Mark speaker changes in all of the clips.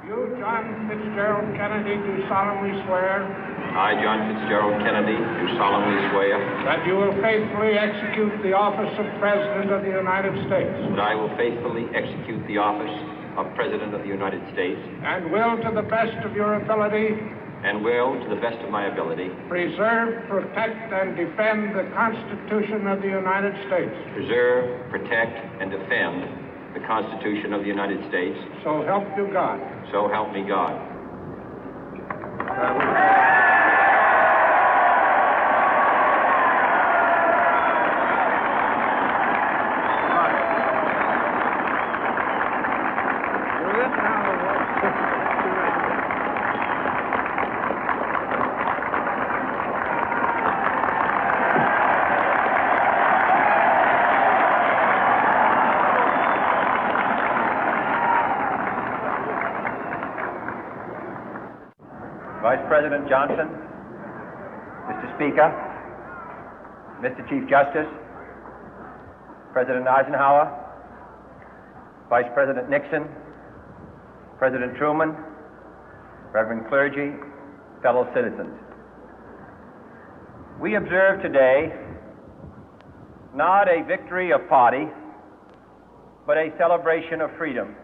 Speaker 1: You, John Fitzgerald Kennedy, do solemnly swear.
Speaker 2: I, John Fitzgerald Kennedy, do solemnly swear.
Speaker 1: That you will faithfully execute the office of President of the United States.
Speaker 2: That I will faithfully execute the office of President of the United States.
Speaker 1: And will, to the best of your ability.
Speaker 2: And will, to the best of my ability.
Speaker 1: Preserve, protect, and defend the Constitution of the United States.
Speaker 2: Preserve, protect, and defend the Constitution of the United States.
Speaker 1: So help you God.
Speaker 2: So help me God.
Speaker 3: Vice President Johnson, Mr. Speaker, Mr. Chief Justice, President Eisenhower, Vice President Nixon, President Truman, Reverend clergy, fellow citizens. We observe today not a victory of party, but a celebration of freedom,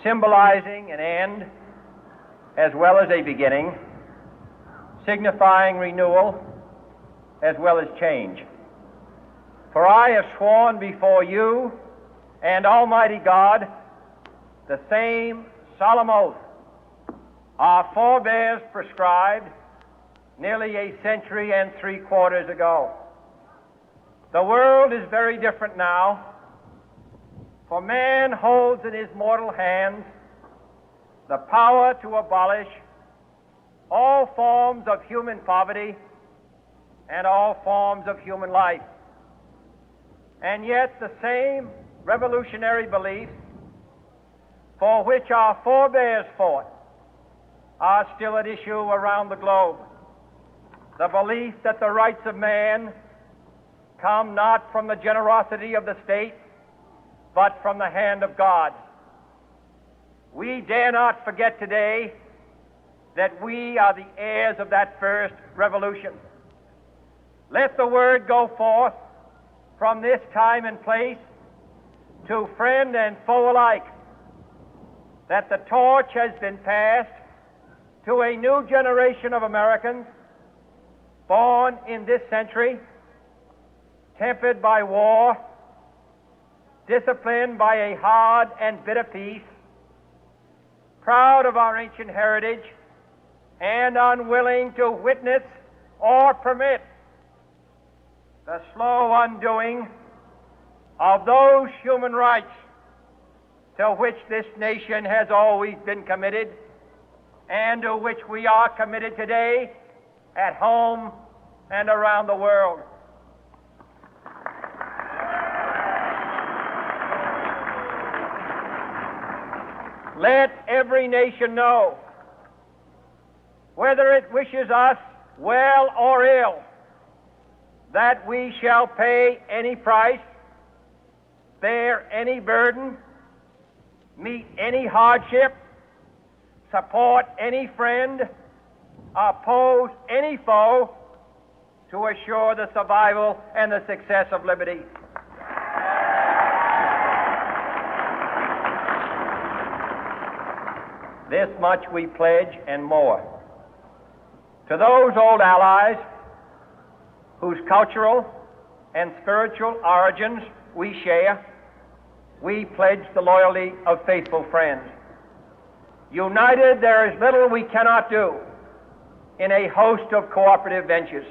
Speaker 3: symbolizing an end as well as a beginning, signifying renewal as well as change. For I have sworn before you and Almighty God the same solemn oath our forebears prescribed nearly a century and 3/4 ago. The world is very different now, for man holds in his mortal hands the power to abolish all forms of human poverty and all forms of human life. And yet the same revolutionary beliefs for which our forebears fought are still at issue around the globe. The belief that the rights of man come not from the generosity of the state, but from the hand of God. We dare not forget today that we are the heirs of that first revolution. Let the word go forth from this time and place to friend and foe alike that the torch has been passed to a new generation of Americans born in this century, tempered by war, disciplined by a hard and bitter peace, proud of our ancient heritage, and unwilling to witness or permit the slow undoing of those human rights to which this nation has always been committed and to which we are committed today at home and around the world. Let every nation know, whether it wishes us well or ill, that we shall pay any price, bear any burden, meet any hardship, support any friend, oppose any foe to assure the survival and the success of liberty. This much we pledge and more. To those old allies whose cultural and spiritual origins we share, we pledge the loyalty of faithful friends. United, there is little we cannot do in a host of cooperative ventures.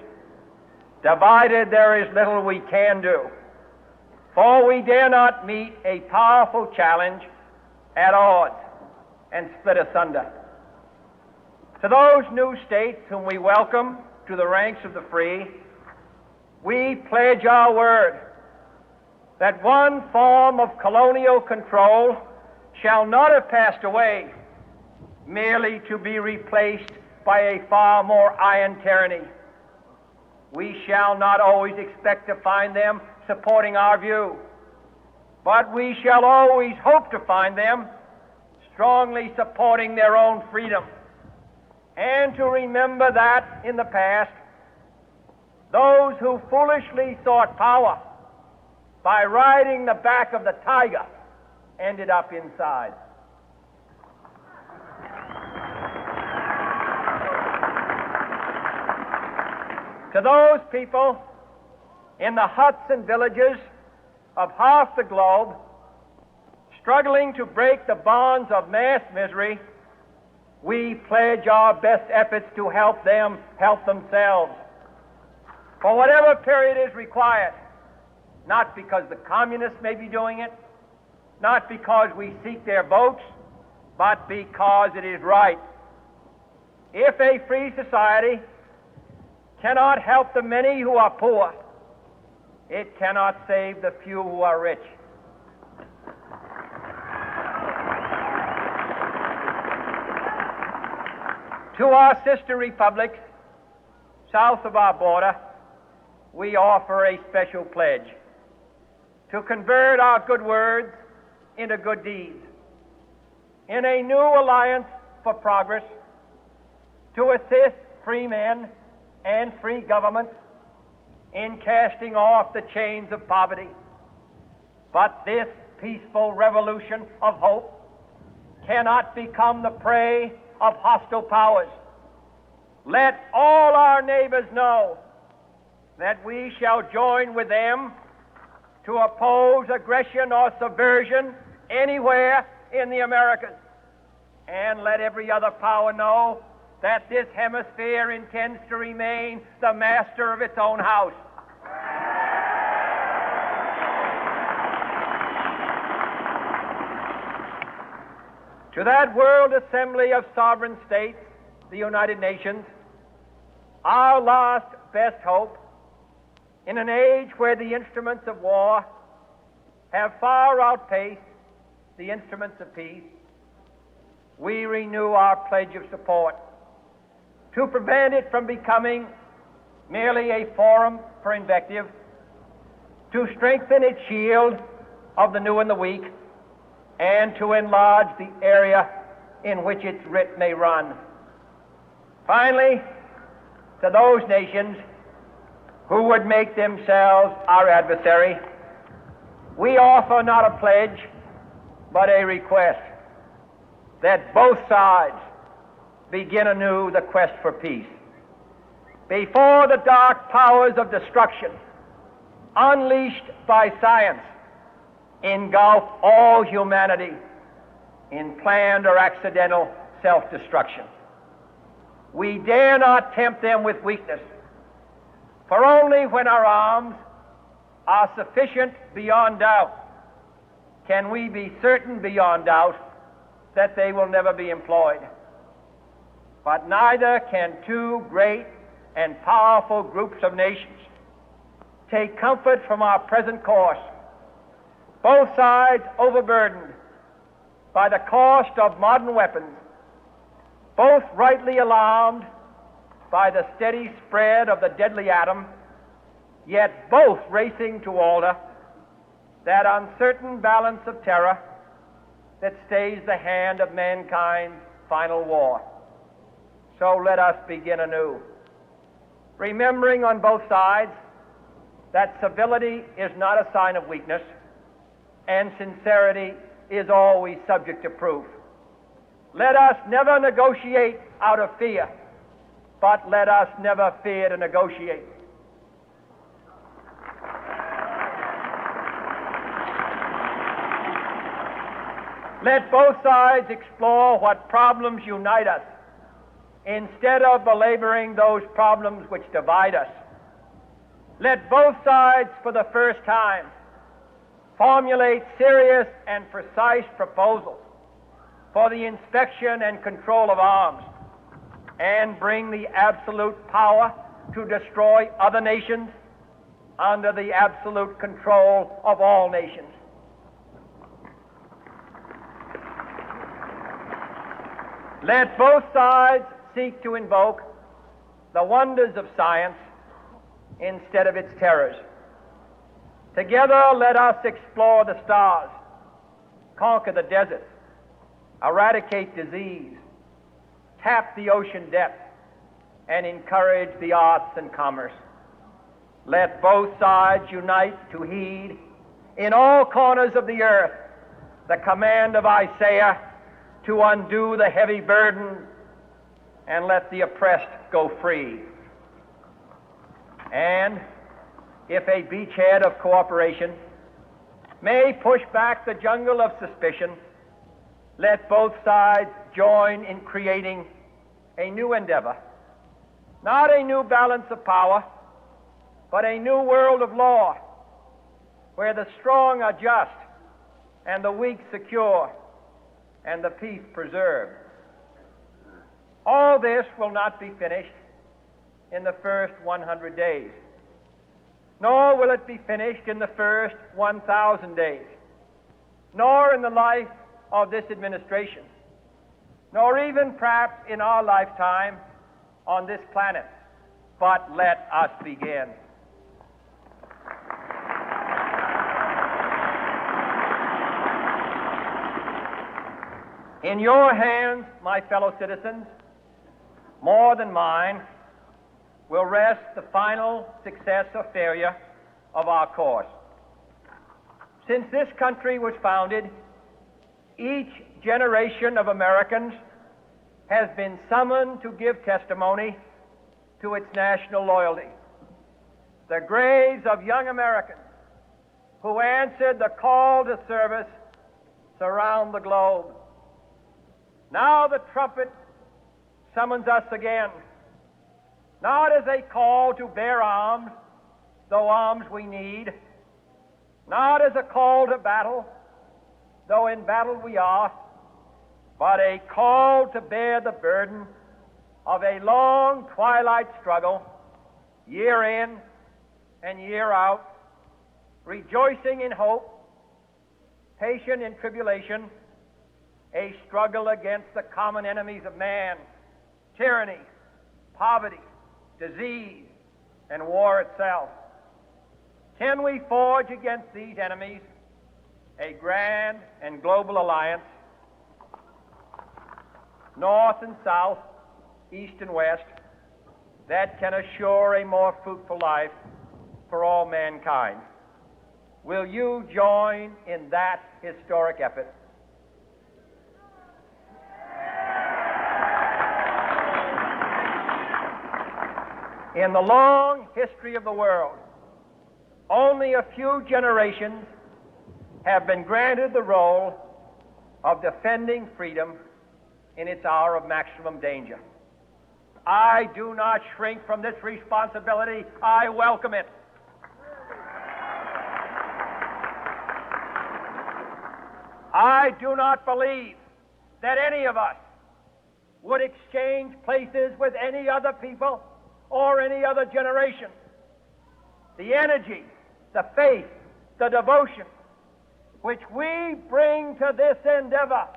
Speaker 3: Divided, there is little we can do, for we dare not meet a powerful challenge at odds and split asunder. To those new states whom we welcome to the ranks of the free, we pledge our word that one form of colonial control shall not have passed away, merely to be replaced by a far more iron tyranny. We shall not always expect to find them supporting our view, but we shall always hope to find them strongly supporting their own freedom, and to remember that in the past, those who foolishly sought power by riding the back of the tiger ended up inside. To those people in the huts and villages of half the globe struggling to break the bonds of mass misery, we pledge our best efforts to help them help themselves for whatever period is required, not because the communists may be doing it, not because we seek their votes, but because it is right. If a free society cannot help the many who are poor, it cannot save the few who are rich. To our sister republics south of our border, we offer a special pledge to convert our good words into good deeds, in a new alliance for progress, to assist free men and free governments in casting off the chains of poverty. But this peaceful revolution of hope cannot become the prey of hostile powers. Let all our neighbors know that we shall join with them to oppose aggression or subversion anywhere in the Americas. And let every other power know that this hemisphere intends to remain the master of its own house. To that World Assembly of Sovereign States, the United Nations, our last best hope, in an age where the instruments of war have far outpaced the instruments of peace, we renew our pledge of support to prevent it from becoming merely a forum for invective, to strengthen its shield of the new and the weak, and to enlarge the area in which its writ may run. Finally, to those nations who would make themselves our adversary, we offer not a pledge, but a request that both sides begin anew the quest for peace. Before the dark powers of destruction, unleashed by science, engulf all humanity in planned or accidental self-destruction, we dare not tempt them with weakness, for only when our arms are sufficient beyond doubt can we be certain beyond doubt that they will never be employed. But neither can two great and powerful groups of nations take comfort from our present course, both sides overburdened by the cost of modern weapons, both rightly alarmed by the steady spread of the deadly atom, yet both racing to alter that uncertain balance of terror that stays the hand of mankind's final war. So let us begin anew, remembering on both sides that civility is not a sign of weakness, and sincerity is always subject to proof. Let us never negotiate out of fear, but let us never fear to negotiate. Let both sides explore what problems unite us, instead of belaboring those problems which divide us. Let both sides, for the first time, formulate serious and precise proposals for the inspection and control of arms, and bring the absolute power to destroy other nations under the absolute control of all nations. Let both sides seek to invoke the wonders of science instead of its terrors. Together, let us explore the stars, conquer the deserts, eradicate disease, tap the ocean depth, and encourage the arts and commerce. Let both sides unite to heed in all corners of the earth the command of Isaiah to undo the heavy burden and let the oppressed go free. And if a beachhead of cooperation may push back the jungle of suspicion, let both sides join in creating a new endeavor, not a new balance of power, but a new world of law, where the strong are just and the weak secure and the peace preserved. All this will not be finished in the first 100 days, nor will it be finished in the first 1,000 days, nor in the life of this administration, nor even perhaps in our lifetime on this planet. But let us begin. In your hands, my fellow citizens, more than mine, will rest the final success or failure of our course. Since this country was founded, each generation of Americans has been summoned to give testimony to its national loyalty. The graves of young Americans who answered the call to service surround the globe. Now the trumpet summons us again, not as a call to bear arms, though arms we need, not as a call to battle, though in battle we are, but a call to bear the burden of a long twilight struggle, year in and year out, rejoicing in hope, patient in tribulation, a struggle against the common enemies of man, tyranny, poverty, disease, and war itself. Can we forge against these enemies a grand and global alliance, north and south, east and west, that can assure a more fruitful life for all mankind? Will you join in that historic effort? In the long history of the world, only a few generations have been granted the role of defending freedom in its hour of maximum danger. I do not shrink from this responsibility. I welcome it. I do not believe that any of us would exchange places with any other people or any other generation. The energy, the faith, the devotion which we bring to this endeavor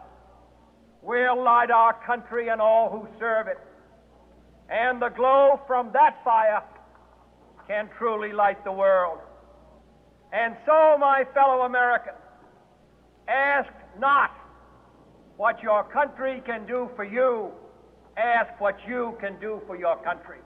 Speaker 3: will light our country and all who serve it. And the glow from that fire can truly light the world. And so, my fellow Americans, ask not what your country can do for you, ask what you can do for your country.